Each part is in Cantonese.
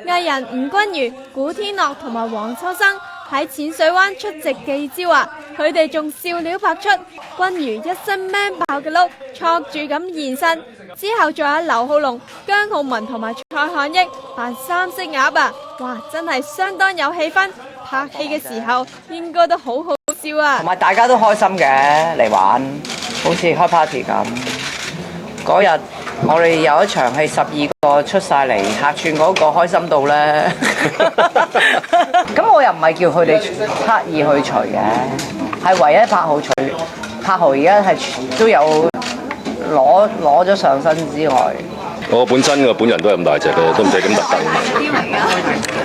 藝人吳君如、古天樂同埋黃秋生喺淺水灣出席記招啊！佢哋仲笑料百出，君如一身 man 爆嘅 look，挫住咁現身。之後仲有劉浩龍、姜浩文同埋蔡漢益扮三色鴨啊！哇，真係相當有氣氛，拍戲嘅時候應該都好好笑啊！同埋大家都開心嘅嚟玩，好似開 party 咁。嗰日我哋有一場戲12個出晒嚟客串嗰個開心到咧，咁我又唔係叫佢哋刻意去除嘅，係唯一柏豪而家係都有攞咗上身之外，我本身個本人都係咁大隻嘅，都唔使咁特登。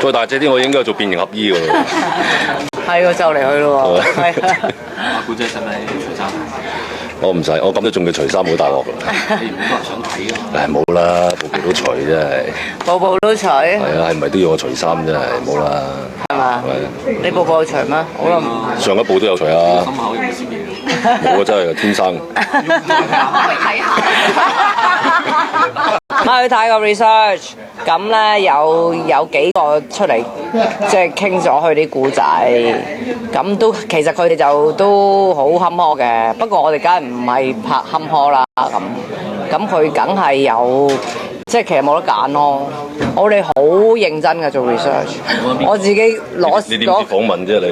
再大隻啲，我應該做變形俠醫㗎喎。係喎，就嚟去咯喎。係啊。阿古姐使唔使除衫？我唔使，我咁都仲要除衫好大鑊㗎。你唔好話想睇㗎嘛？誒冇啦，部部都除真係。部部都除。係啊，係咪都要我除衫真係冇啦？係嘛？係。你部部除咩？好啦。上一部都有除啊。心口有冇撕嘢？我真係天生。睇下。我去睇個 research，咁咧有幾個出嚟，即係傾咗佢啲故仔，咁都其實佢哋就都好坎坷嘅。不過我哋梗係唔係拍坎坷啦，咁佢梗係有，即係其實冇得揀咯。我哋好認真嘅做 research，我自己攞你點知訪問啫你？